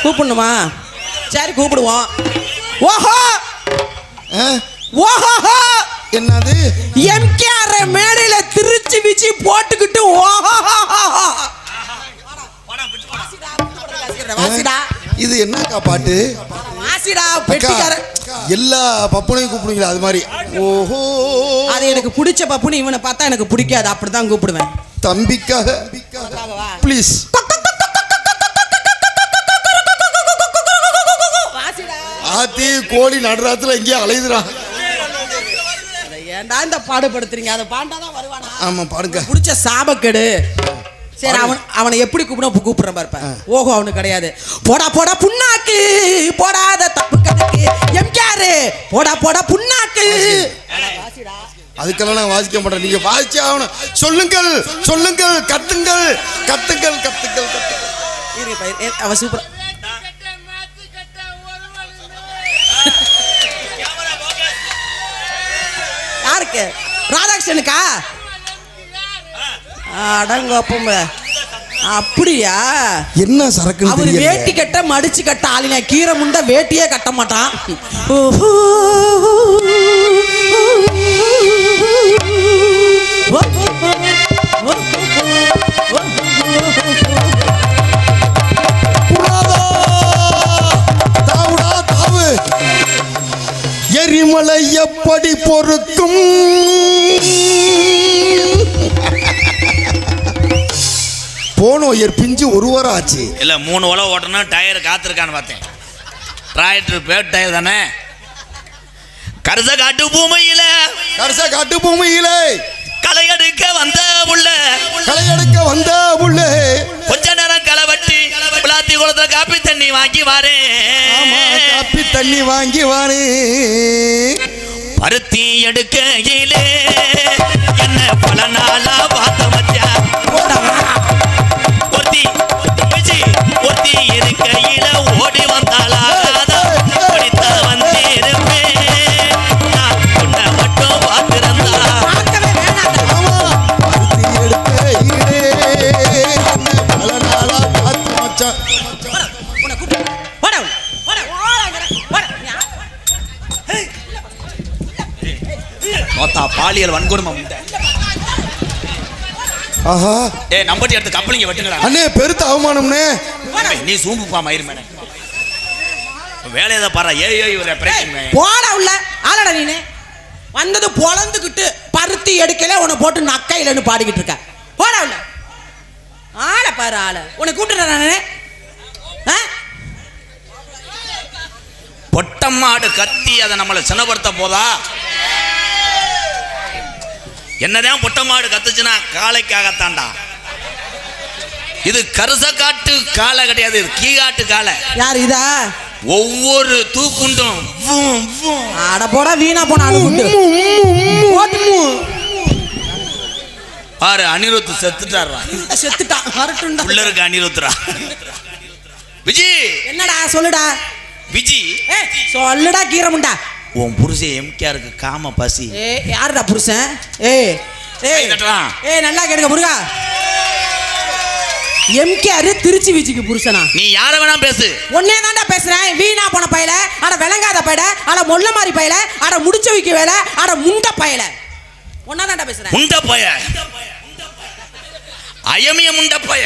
கூப்பிடணுமா? சரி கூப்பிடுவோம். ஓஹோ ஓஹோ என்னது? எம்கேஆர் மேடையில திருச்சி விச்சி போட்டுக்கிட்டு ஓஹோ இது என்னக்கா பாட்டு? வாசிடா பெட்டிக்கார. எல்லா பப்புனையும் கூப்பிடுவீங்களா அது மாதிரி? ஓஹோ. அது எனக்கு பிடிச்ச பப்புனு இவனை பார்த்தா எனக்கு பிடிக்காது, அப்படிதான் கூப்பிடுவேன். தம்பிக்காக ப்ளீஸ். ஆத்தி கோழி நடுராத்துல எங்கேயா அலையுதுடா. ஏன்டா இந்த பாடுபடுத்துறீங்க? அதை பாண்டாதான் வருவானா? ஆமா பாடுங்க. பிடிச்ச சாபக்கெடு. சரி அவனை எப்படி கூப்பிடுறேன் பாருப்ப. ஓஹோ அவனு கிடையாது. போடா போடா புண்ணாக்கு போடாத தப்பு கணக்கு எம்கேஆர் போடா போடா புண்ணாக்கு. அதுக்கெல்லாம் நான் வாசிக்க மாட்டேன், நீங்க வாசிச்சு ஆகணும். சொல்லுங்கள் சொல்லுங்கள், கத்துங்கள் கத்துங்கள் கத்துங்கள் கத்துங்கள். அவன் சூப்பர். யாருக்கு? ராதாகிருஷ்ணனுக்கா? அடங்கப்ப அப்படியா? என்ன சரக்கு? அவரு வேட்டி கட்ட மடிச்சு கட்ட ஆளினா கீரை முண்டை வேட்டியே கட்ட மாட்டான். எரிமலை எப்படி பொறுக்கும்? போனோம் பிஞ்சு ஒரு வாரம் ஆச்சு. இல்ல 3 உலக ஓட்டணும், டயர் காத்திருக்கான்னு பார்த்தேன். டிராக்டர் பேட் டயர் தானே. கரச காட்டு பூமியில களை எடுக்க வந்த புள்ள கொஞ்ச நேரம் களவட்டி பிளாத்தி குளத்துல காப்பி தண்ணி வாங்கி வாரே. பருத்தி எடுக்கையிலே என்ன பல நாளா பார்த்த மத்தியா ஒத்தி இருக்கையில ஓடி வந்தாளா படித்த வந்திருப்பேன் நான் உன்னை மட்டும் பார்த்திருந்தா. பாலியல் வன்கொடுமை நம்பட்டி எடுத்து கப்பலிங்க வெட்டுங்களா அண்ணே, பெருத்த அவமானம்னே. நீ சூம்புப்பா மயிர் மேன வேலையை பாரு. போட உள்ள ஆளடா நீனு வந்தது பொழந்துக்கிட்டு பருத்தி எடுக்கல உன்னை போட்டு நக்கையிலன்னு பாடிக்கிட்டு இருக்க. போட உள்ள ஆள பாரு. ஆள உன்னை கூப்பிட்டுறேன் நானு. பொட்டம்மாடு கத்தி அதை நம்மளை சின்னப்படுத்த போதா? என்னதான் பொட்டமாடு கத்துச்சுன்னா காளைக்காகத்தாண்டா. இது கருச காட்டு காளை கிடையாது, கீகாட்டு காளை. யார் இதா? ஒவ்வொரு தூக்குண்டும் அட போடா வீணா போன ஆறு அனிருத்து செத்துட்டான். உள்ள இருக்க அனிருத்துரா. விஜி என்னடா சொல்லுடா. விஜி சொல்லுடா கீரமுண்டா. உன் புருஷன் எம்கேஆருக்கு காம பசி. யாருடா புருஷன்? நல்லா கேட்க முருகா. எம்கேஆர் திருச்சி விஜிக்கு புருஷனா? நீ யார வேணா பேசு. ஒன்னே தான்டா பேசுறேன். வீணா போன பயல, அட விளங்காத பயல, அட மொல்ல மாதிரி பயல, அட முடிச்ச வைக்க வேலை, அட முண்ட பயல. ஒன்னா தான்டா பேசுறேன். முண்ட பய அயமிய முண்ட பய.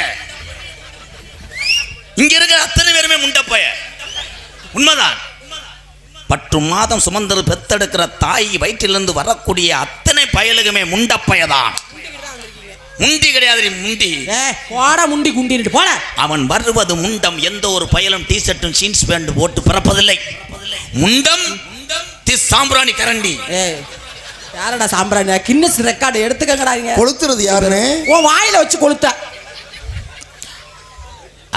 இங்க இருக்கிற அத்தனை பேருமே முண்ட பய. உண்மைதான். 10 மாதம் சுமந்தரு பெத்தெடுக்கிற தாய் வயிற்றிலிருந்து வரக்கூடிய அத்தனை பயலுக்குமே முண்டப்பயதான். முண்டி கிடையாது, முண்டி. போட முண்டி குண்டிட்டு போட. அவன் வருவது முண்டம். எந்த ஒரு பயலும் டிஷர்ட்டும் ஜீன்ஸ் பேண்ட் போட்டு பிறப்பதில்லை. முண்டம் சாம்பிராணி கரண்டி. யாரடா சாம்பிராணி? Guinness record எடுத்துக்கங்கடா. கொளுத்துறது யாருன்னு உன் வாயில வச்சு கொளுத்த.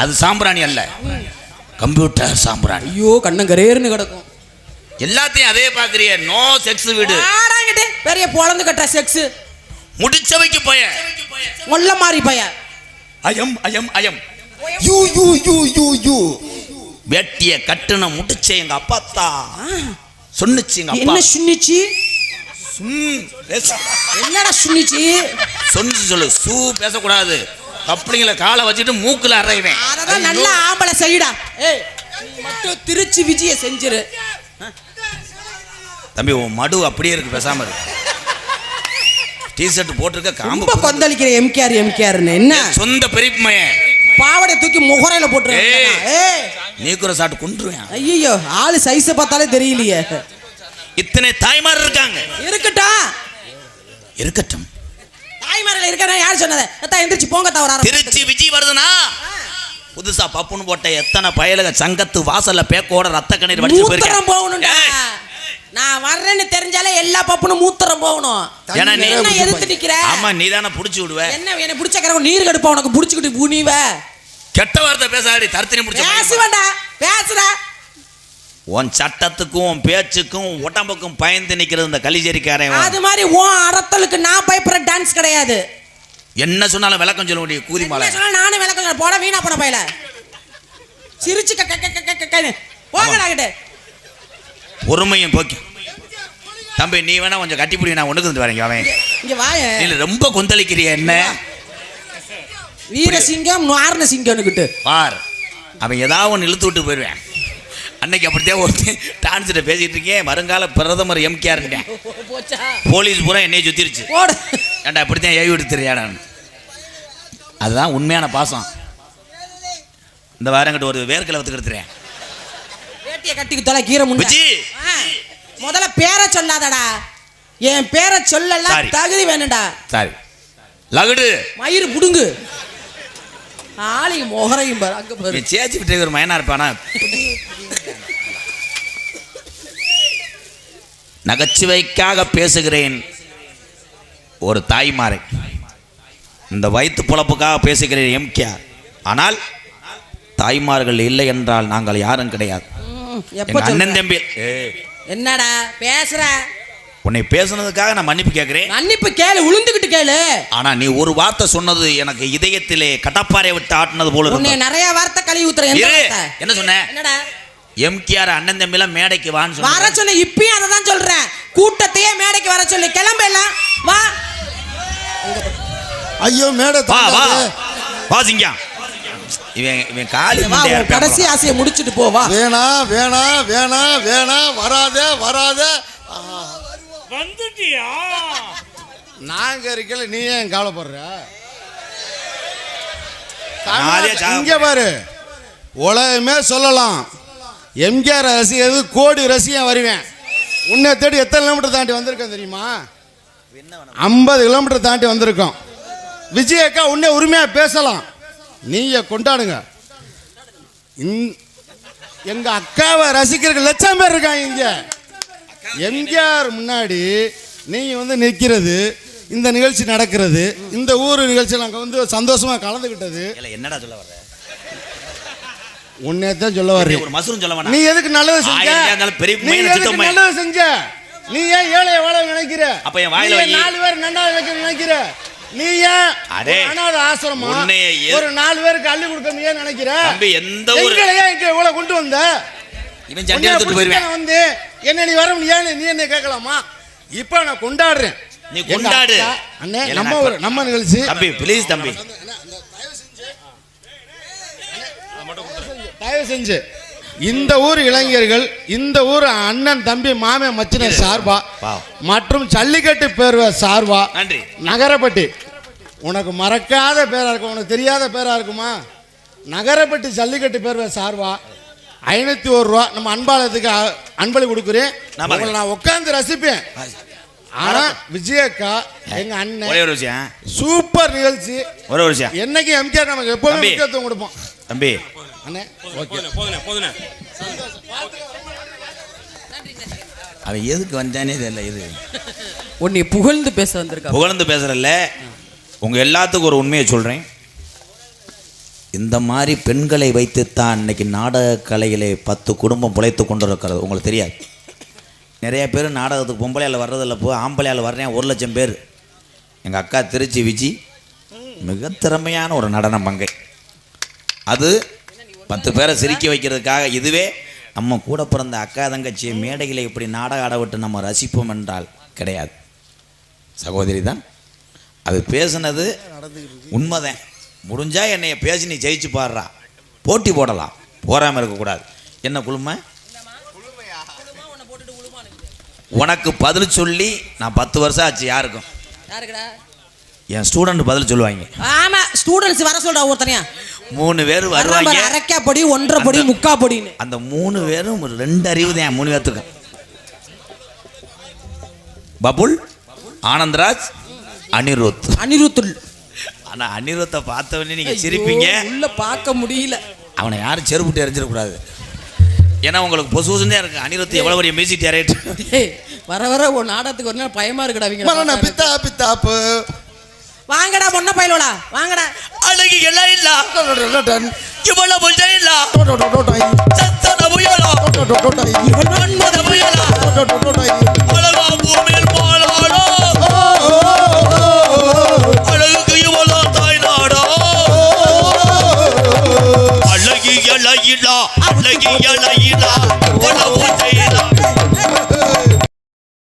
அது சாம்பிராணி அல்ல, கம்ப்யூட்டர் சாம்பிராணி. ஐயோ கண்ணங்கரேர்னு கிடக்கும். எல்லாத்தையும் அதே பாக்குறிய. நோ செக்ஸ் வீடு. பெரிய பொழந்து கட்டுற செக்ஸ் முடிச்சவைக்கு போய மொல்ல மாதிரி பய. அயம் you you you you you வெட்டிய கட்டுன முடிச்ச எங்க அப்பாத்தா சொன்னுச்சு. எங்க அப்பா என்ன சொன்னுச்சு? என்னடா சொன்னுச்சு? சொல்லு. சூ பேசக்கூடாது. கப்பலிங்கள காலை வச்சுட்டு மூக்குல அறைவேன். அததான் நல்லா ஆம்பளை செய்யடா. திருச்சி விஜய செஞ்சிரு. தம்பி உன் மடு அப்படியே இருக்கு, பேசாம இருக்கு. டிஷர்ட் போட்டிருக்க ரொம்ப காம்பு கொந்தளிக்கிற எம்கேஆர்னு என்ன சொந்த பெரியப்பையன் பாவடை தூக்கி முகரையில போட்டுருவேன். ஏய் நீக்குற சாட்டு கொண்டுருவேன். ஐயோ ஆளு சைஸ பார்த்தாலே தெரியலையே. இத்தனை தாய்மார் இருக்காங்க. இருக்கட்டும். தாய்மார்கள் இருக்கா? யார் சொன்னது? எந்திரிச்சு போங்க. தவறார திருச்சி விஜய் வருதுனா புதுசா பப்புன்னு போட்ட எத்தனை பயலுக சங்கத்து வாசல்ல பேக்கோட ரத்த கண்ணீர் வடிச்சு மூத்திரம் போகணும்டா. நான் வர்றேன்னு தெரிஞ்சாலே எல்லா பப்புனும் மூத்திரம் போகணும். ஏன்னா நீ என்ன எதிர்த்து நிக்கிற? ஆமா நீ தானே புடிச்சு விடுவ. என்ன என்ன புடிச்சக்கற நீர் கடுப்பா உனக்கு புடிச்சிட்டு பூனிவ. கெட்ட வார்த்தை பேசாதடி, தர்த்தினி புடிச்ச. பேசுடா பேசுடா. உன் சட்டத்துக்கும் உன் பேச்சுக்கும் உடம்புக்கும் பயந்து நிக்கிறது இந்த கலிஜேரிக்காரன். அது மாதிரி உன் அரத்தலுக்கு நான் பயப்படுற டான்ஸ் கிடையாது. என்ன சொன்னாலும் விளக்கம் சொல்ல முடியும். கூதி மாலை நானும் விளக்கம் சொல்ல. போட வீணா போன பையல சிரிச்சு போகலாகிட்டு பொறுமையும் போக்கி. தம்பி நீ வேணா கொஞ்சம் கட்டிப்பிடி, நான் ஒண்ணுக்கு வரேங்க. அவன் இங்க வாய. நீ ரொம்ப கொந்தளிக்கிறிய என்ன? வீரசிங்கம் நார்ன சிங்கம்னுக்கிட்டு பார், அவன் ஏதாவது ஒன்று இழுத்து விட்டு போயிடுவேன். அன்னைக்கு அப்படித்தான் ஒருத்தன் டான்ஸ்கிட்ட பேசிட்டு இருக்கேன். வருங்கால பிரதமர் எம்கேஆர் போலீஸ் பூரா என்னைய சுத்திருச்சு. ஏன்டா அப்படித்தான் ஏவி எடுத்துறியாடான்னு. அதுதான் உண்மையான பாசம். இந்த வாரங்கிட்ட ஒரு வேர்க்கலை வத்து எடுத்துறேன். வேட்டியை கட்டிக்கு தொலை கீரை முன்னாடி. முதல்ல பேரை சொல்லாதடா. என் பேரை சொல்லலாம் தகுதி வேணும்டா. சாரி லகுடு மயிறு புடுங்கு. ஆளையும் மொகரையும் பாரு. அங்க பாரு சேச்சி விட்டு ஒரு மயனா இருப்பானா. நகைச்சுவைக்காக பேசுகிறேன். ஒரு தாய்மாரை இந்த வயிற்று பொழப்புக்காக பேசுகிறேன் எம்கேஆர். ஆனால் தாய்மார்கள் இல்லை என்றால் நாங்கள் யாரும் கிடையாது. அண்ணன் தம்பி என்னடா பேசுற? உன்னை பேசுனதுக்காக நான் மன்னிப்பு கேட்கிறேன். மன்னிப்பு கேளு, உளுந்துகிட்டு கேளு. ஆனா நீ ஒரு வார்த்தை சொன்னது எனக்கு இதயத்திலே கடப்பாறை விட்டு ஆட்டினது போல இருக்கு. நிறைய வார்த்தை கழுவி ஊத்துற. என்ன சொன்ன? என்னடா எம்கேஆர் அண்ணன் தம்பிலாம் மேடைக்கு வான்னு சொன்ன. வர சொன்ன. இப்பயும் அதை தான் சொல்றேன். கூட்டத்தையே மேடைக்கு வர சொல்லு. கிளம்பலாம் வா. ஐயோ மேடை வா வா வா சிங்கம். இவன் காலி கடைசி ஆசையை முடிச்சிட்டு போவா. வேணா வேணா வேணா வேணா வராதே வராதே. வந்துட்டியா? நாங்க இருக்கல, நீ ஏன் கவலைப்படுற? இங்க பாரு, உலகமே சொல்லலாம் எம்கேஆர் ரசிகர் கோடி ரசிகன் வருவேன். உன்னை தேடி எத்தனை கிலோமீட்டர் தாண்டி வந்திருக்கேன் தெரியுமா? 50 கிலோமீட்டர் தாண்டி வந்திருக்கோம். விஜய் அக்கா உன்னை உரிமையா பேசலாம், நீங்க கொண்டாடுங்க. எங்க அக்காவை ரசிக்கிறதுக்கு லட்சம் பேர் இருக்காங்க இங்க. எம்கேஆர் முன்னாடி நீங்க வந்து நிற்கிறது, இந்த நிகழ்ச்சி நடக்கிறது, இந்த ஊர் நிகழ்ச்சி நாங்கள் வந்து சந்தோஷமா கலந்துக்கிட்டது. என்னடா சொல்ல வர்ற? உன்னே தான் சொல்ல வர்றேன். ஒரு மசூரும் சொல்ல வேணாம். நீ எதுக்கு நல்லது செஞ்ச? நீ எதுக்கு நல்லது செஞ்ச? நீ ஏன் ஏழை வாழ நினைக்கிற? அப்ப என் வாயில 4 பேர் நன்னா வைக்க நினைக்கிற? நீ ஏன் அனாத ஆசிரமம் ஒரு 4 பேருக்கு அள்ளி கொடுக்க நீ ஏன் நினைக்கிற? தம்பி எந்த ஒரு இவ்வளவு கொண்டு வந்த இவன் சண்டை எடுத்துட்டு போயிடுவேன். வந்து என்ன நீ வர முடியாது, நீ என்ன கேட்கலாமா? இப்ப நான் கொண்டாடுறேன். நீ கொண்டாடு அண்ணே. நம்ம நிகழ்ச்சி. தம்பி ப்ளீஸ் தம்பி தயவு செஞ்சு இந்த ஊர் இளைஞர்கள், இந்த ஊர் அண்ணன் தம்பி மாமே மச்சின சார்பா மற்றும் ஜல்லிக்கட்டு பேர்வை சார்பா நன்றி. நகரப்பட்டி உனக்கு மறக்காத பேரா இருக்கும், உனக்கு தெரியாத பேரா இருக்குமா? நகரப்பட்டி ஜல்லிக்கட்டு பேர்வை சார்பா 501 ரூபா நம்ம அன்பாளத்துக்கு அன்பளி கொடுக்குறேன். நான் உட்காந்து ரசிப்பேன். ஆனா விஜயக்கா எங்க அண்ணன் ஒரே ஒரு விஷயம், சூப்பர் நிகழ்ச்சி. ஒரே ஒரு விஷயம், என்னைக்கு எம்கேஆர் நமக்கு எப்பவுமே முக்கியத்துவம் கொடுப்போம். தம்பி அண்ணே போதுனே அவன் எதுக்கு வந்தானே தெரியல. இது உன்னை புகழ்ந்து பேச வந்திருக்கா. புகழ்ந்து பேசுறல்ல, உங்க எல்லாத்துக்கும் ஒரு உண்மையை சொல்றேன். இந்த மாதிரி பெண்களை வைத்துத்தான் இன்னைக்கு நாடக கலையிலே 10 குடும்பம் பிழைத்து கொண்டு இருக்கிறது. உங்களுக்கு தெரியாது. நிறைய பேர் நாடகத்துக்கு பொம்பளையால் வர்றதில்ல, ஆம்பளையால் வர்றேன் 1 லட்சம் பேர். எங்கள் அக்கா திருச்சி விஜி மிக திறமையான ஒரு நடன பங்கை. அது 10 பேரை சிரிக்க வைக்கிறதுக்காக. இதுவே நம்ம கூட பிறந்த அக்கா தங்கச்சி மேடைகளை இப்படி நாடகம் ஆட விட்டு நம்ம ரசிப்போம் என்றால் கிடையாது. சகோதரி தான் அது பேசுனது உண்மைதான். முடிஞ்சா என்னைய பேசி நீ ஜெயிச்சு பாடுறா, போட்டி போடலாம், போராமல் இருக்கக்கூடாது. என்ன குழுமை? உனக்கு பதில் சொல்லி நான் 10 வருஷம் ஆச்சு. யாருக்கும்? யாருக்குடா? என் ஸ்டூடெண்ட் பதில் சொல்லுவாங்க. ஆமா, ஸ்டூடெண்ட்ஸ் வர சொல்றா ஒருத்தனையா. 3 பேர் வருவாங்க. அரைக்கா பொடி, 1.5 பொடி, 3/4 பொடின்னு. அந்த 3 பேரும் 2 அறிவு தான் 3 பேத்துக்கு. பபுல், ஆனந்தராஜ், அனிருத். ஆனா அனிருத்தை பார்த்தவனே நீங்க சிரிப்பீங்க. உள்ள பார்க்க முடியல. அவனை யாரும் செருப்புட்டு எறிஞ்சிடக்கூடாது. ஏன்னா உங்களுக்கு பொசுதான் இருக்கு. அனிருத் எவ்வளவு பெரிய மியூசிக் டைரக்டர். வர வர ஒரு நாடகத்துக்கு ஒரு நாள் பயமா இருக்குடா. அவங்க பித்தா பித்தாப்பு வாங்கடா பொண்ண பயிலோடா வாங்கடா. அழகி எல்லாம் இல்ல இவ்வளவு புல்ஜா இல்ல சத்தன புயலா மன்மத புயலா அழகா பூமியில் போலாடோ அழகுக்கு இவ்வளோ தாய் நாடோ அழகி எல்லாம் இல்ல